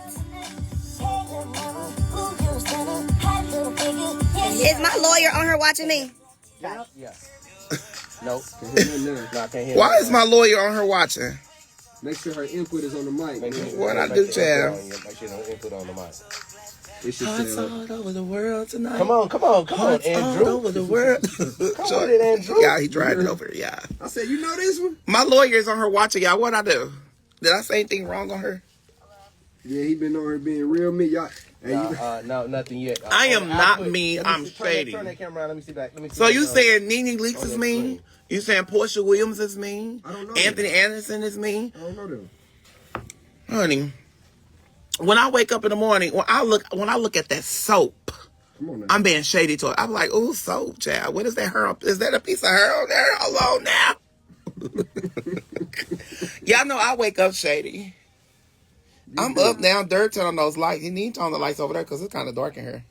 Is my lawyer on her watching me? Yeah. Nope. Why is my lawyer on her watching? Make sure her input is on the mic. What I do, child? Make sure no input on the mic. Hearts all over the world tonight. Come on, Andrew. All over the world. Come on, Andrew. Yeah, he driving over. Yeah. I said, you know this one? My lawyer is on her watching, y'all. What I do? Did I say anything wrong on her? Yeah, he been on her being real mean. Y'all. Hey, no, nothing yet. I am not mean. I'm shady. Turn that camera around. Let me see back. So you saying Nene Leakes is mean? You saying Portia Williams is mean? I don't know. Anthony Anderson is mean? I don't know them. Honey, when I wake up in the morning, when I look at that soap, I'm being shady to it. I'm like, ooh, soap, child. What is that hair? Is that a piece of hair on there? Hello now. Y'all know I wake up shady. I'm up now, dirt on those lights. You need to turn the lights over there because it's kind of dark in here.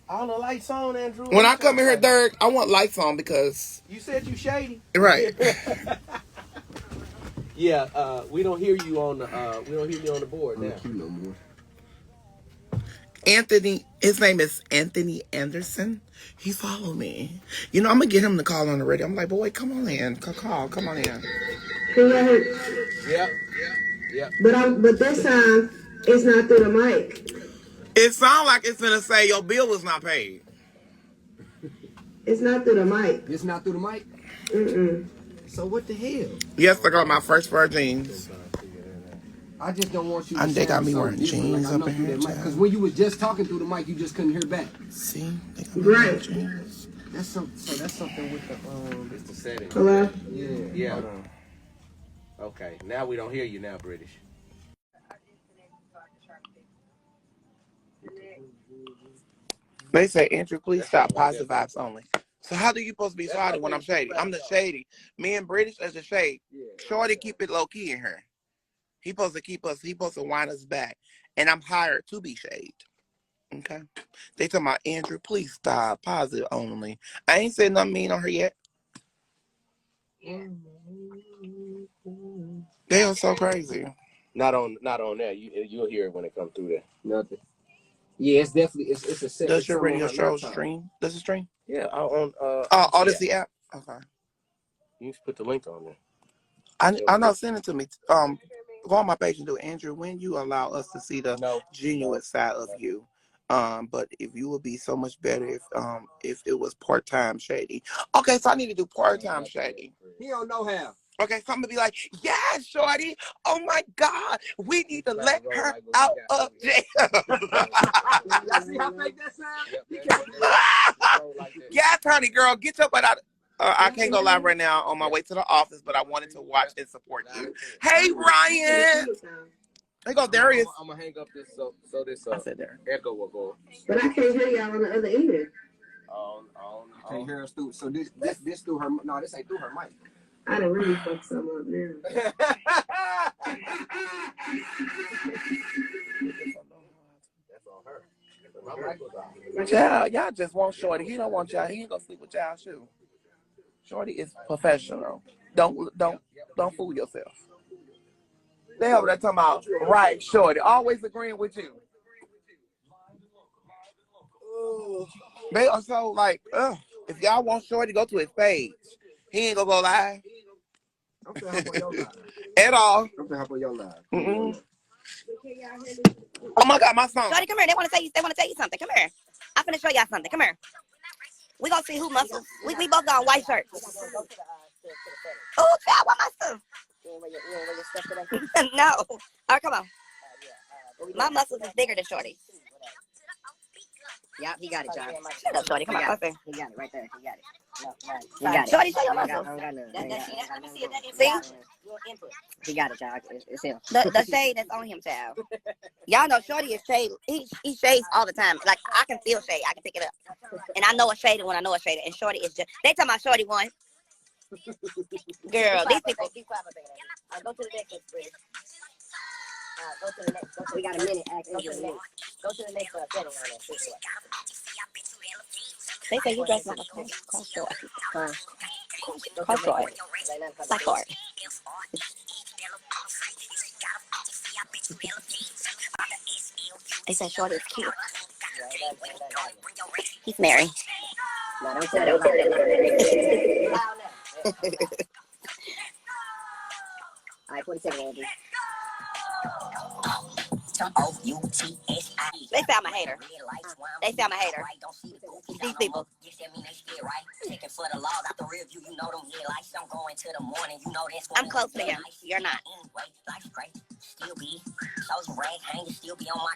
All the lights on, Andrew. When I come in here, Dirk, I want lights on because... You said you shady. Right. Yeah, we don't hear you on the board now. No more. Anthony, his name is Anthony Anderson. He followed me. You know, I'm going to get him to call on the radio. I'm like, boy, come on in. Come on in. Can you hear? Yep. But this time, it's not through the mic. It sounds like it's going to say your bill was not paid. It's not through the mic. It's not through the mic? Mm-mm. So what the hell? Yes, I got my first pair of jeans. I just don't want you to They got me wearing jeans up in here. Because when you was just talking through the mic, you just couldn't hear back. See? They got me wearing jeans. That's something with the it's the setting. Hello? Yeah. Hold on. Okay. Now we don't hear you now, British. They say, Andrew, please stop. Positive vibes only. So how do you supposed to be shady when I'm shady? I'm the shady. Me and British as the shade. Shorty keep it low key in here. He supposed to wind us back. And I'm hired to be shade. Okay? They talking about, Andrew, please stop. Positive only. I ain't said nothing mean on her yet. They are so crazy. Not on there. You'll hear it when it comes through there. Nothing. Yeah, it's definitely it's a set. Does It's your something on radio her show laptop. stream? Does it stream? Yeah, on Odyssey app. Okay. You can put the link on there. I know. Send it to me. Go on my page and do it, Andrew. When you allow us to see the genuine side of you, but if you would be so much better if it was part-time Shady. Okay, so I need to do part-time Shady. He don't know how. Okay, so I'm gonna be like, yeah, Shorty. Oh my God, we need to let her out of jail. Y'all see how fake that sound? Yes, honey, girl, get your butt out. I can't go live right now on my way to the office, but I wanted to watch and support you. Hey, Ryan. There go Darius. I'm gonna hang up this so this I said there. echo will go. But I can't hear y'all on the other end. You can't hear us through. So this through her. No, this ain't through her mic. I done really fucked some up now. That's on her. My mic was off. Y'all just want Shorty. He don't want y'all. He ain't gonna sleep with y'all too. Shorty is professional. Don't fool yourself. They over there talking about right, Shorty. Always agreeing with you. They are so like, if y'all want Shorty, go to his page. He ain't gonna go live. I'm finna hop on your live. At all. I'm finna hop on your live. Oh my God, my phone. Shorty, come here. They want to tell you something. Come here. I'm finna show y'all something. Come here. We gonna see who muscles. We both got on white shirts. Oh, child, what my stuff? No. All right, come on. My muscles is bigger than Shorty. Yeah, he got it, y'all. Shut up, Shorty. Come on. He got it right there. He got it. He got it. Shorty, show your muscles. I don't got none. Let me see if that is. See? He got it, y'all. It's him. The shade that's on him, child. Y'all know Shorty is shade. He shades all the time. Like, I can feel shade. I can pick it up. And I know a shade when I know a shade. And Shorty is just, they talking about Shorty one. Girl, these people. Go to the next one, British. Go to the next. We got a minute. Go to the next. Go to the next setting on that. They say you dress like a cross short. Cross short. Like short. They said Shorty is cute. He's married. No, don't say that. All right, 40 seconds, Andrew. They say I'm a hater. They say I'm a hater. These people. I'm close to him. You're not. Still be those rag hanging, still be on my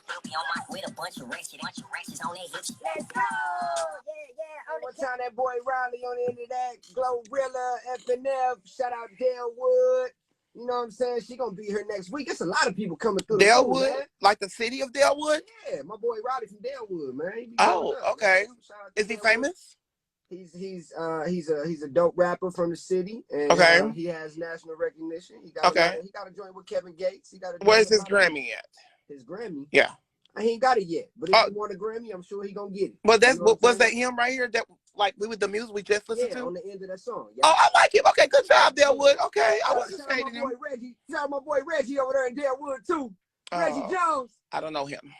with a bunch of ratchets on their hips. Let's go! Yeah. One time that boy Riley on the end of that, Glorilla, FNF, shout out Dale Wood. You know what I'm saying? She gonna be here next week. It's a lot of people coming through. Delwood, like the city of Delwood. Yeah, my boy Riley from Delwood, man. Oh, okay. Is he famous? He's a dope rapper from the city, and he has national recognition. He got a joint with Kevin Gates. Where's his Grammy at? His Grammy? Yeah. He ain't got it yet, but if he want a Grammy, I'm sure he gonna get it. Well, was that him right here? That like with the music we just listened to on the end of that song. Yeah. Oh, I like him. Okay, good job, Delwood. Okay, I wasn't shout out shading him. Shout out my boy Reggie over there in Delwood too. Reggie Jones. I don't know him.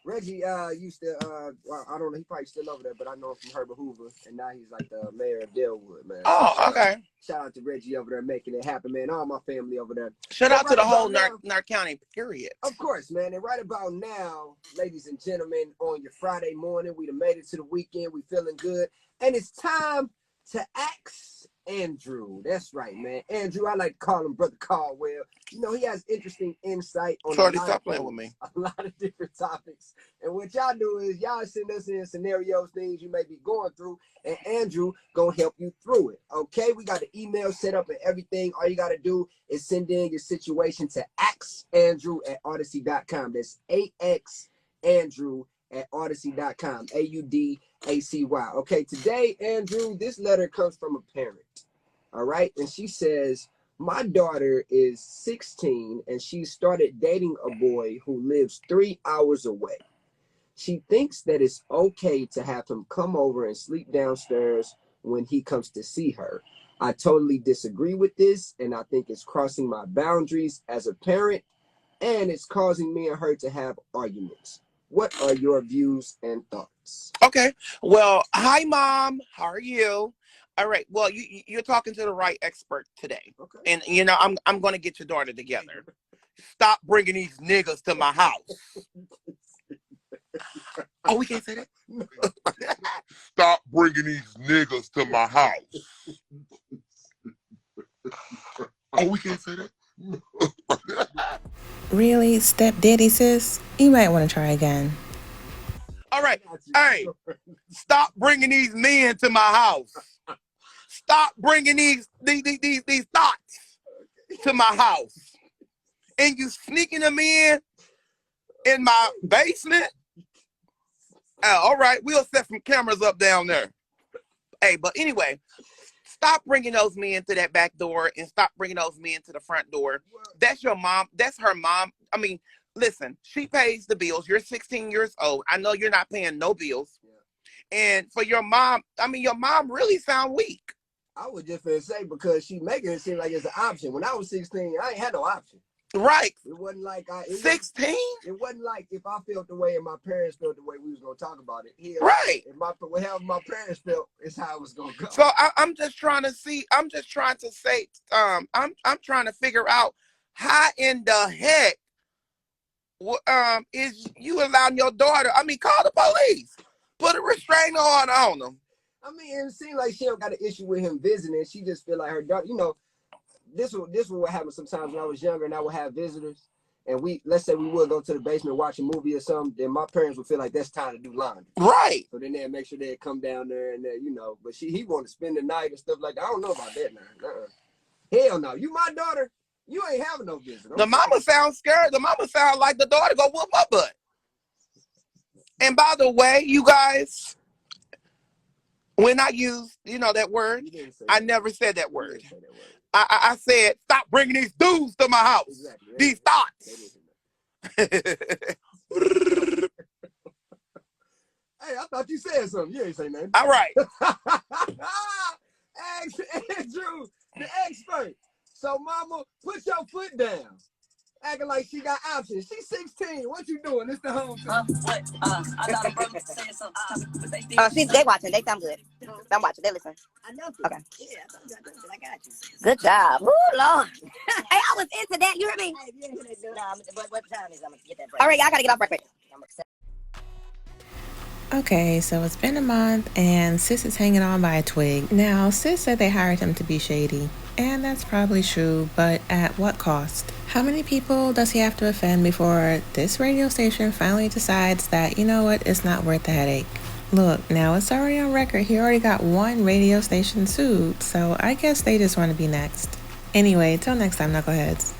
Reggie used to well, I don't know, he probably still over there, but I know him from Herbert Hoover, and now he's like the mayor of Delwood, man. Oh, okay. Shout out to Reggie over there making it happen, man. All my family over there. Shout out to the whole Narc County, period. Of course, man. And right about now, ladies and gentlemen, on your Friday morning, we done made it to the weekend. We feeling good. And it's time to ask Andrew. That's right, man. Andrew, I like to call him Brother Caldwell. You know, he has interesting insight on stop playing with me. A lot of different topics. And what y'all do is y'all send us in scenarios, things you may be going through, and Andrew gonna help you through it. Okay, we got the email set up and everything. All you gotta do is send in your situation to axandrew@odyssey.com. That's AXandrew@odyssey.com. AUDACY. Okay, today, Andrew, this letter comes from a parent. All right, and she says, my daughter is 16 and she started dating a boy who lives 3 hours away. She thinks that it's okay to have him come over and sleep downstairs when he comes to see her. I totally disagree with this, and I think it's crossing my boundaries as a parent, and it's causing me and her to have arguments. What are your views and thoughts? Okay. Well, hi, Mom. How are you? All right. Well, you're talking to the right expert today. Okay. And, I'm going to get your daughter together. Stop bringing these niggas to my house. Oh, we can't say that? Stop bringing these niggas to my house. Oh, we can't say that? Really, stepdaddy, sis? You might want to try again. All right. Hey, stop bringing these men to my house. Stop bringing these thoughts to my house. And you sneaking them in my basement? All right, we'll set some cameras up down there. Hey, but anyway, stop bringing those men to that back door and stop bringing those men to the front door. That's your mom. That's her mom. I mean, listen, she pays the bills. You're 16 years old. I know you're not paying no bills. And for your mom, your mom really sound weak. I was just gonna say, because she making it seem like it's an option. When I was 16, I ain't had no option. Right. It wasn't like 16? It wasn't like if I felt the way and my parents felt the way, we was gonna talk about it. Right. However my parents felt is how it was gonna go. So I'm just trying to say, I'm trying to figure out how in the heck is you allowing your daughter, call the police. Put a restraining order on them. It seems like she don't got an issue with him visiting. She just feel like her daughter, this was what happened sometimes when I was younger and I would have visitors. And let's say we would go to the basement, watch a movie or something, then my parents would feel like that's time to do laundry. Right. So then they'd make sure they'd come down there and but he wanted to spend the night and stuff like that. I don't know about that now. Hell no. You my daughter, you ain't having no visit. The mama sounds scared. The mama sounds like the daughter go whoop my butt. And by the way, you guys, when I used, that word, I never said that word. I said, stop bringing these dudes to my house. Exactly. These thoughts. Hey, I thought you said something. You ain't say nothing. All right. Ask Andrew, the expert. So, mama, put your foot down. Acting like she got options. She's 16. What you doing? It's the home. What? I got a brother saying something. They watching. They sound good. I'm watching. They listen. I know. Okay. Yeah, I got you. Good job. Ooh, Lord. Hey, I was into that. You heard me? Hey, you ain't hear that, nah, what time is it? I'm gonna get that break. All right, I gotta get off right quick. Okay, so it's been a month and sis is hanging on by a twig. Now, sis said they hired him to be shady. And that's probably true, but at what cost? How many people does he have to offend before this radio station finally decides that, you know what, it's not worth the headache? Look, now it's already on record. He already got one radio station sued, so I guess they just want to be next. Anyway, till next time, knuckleheads.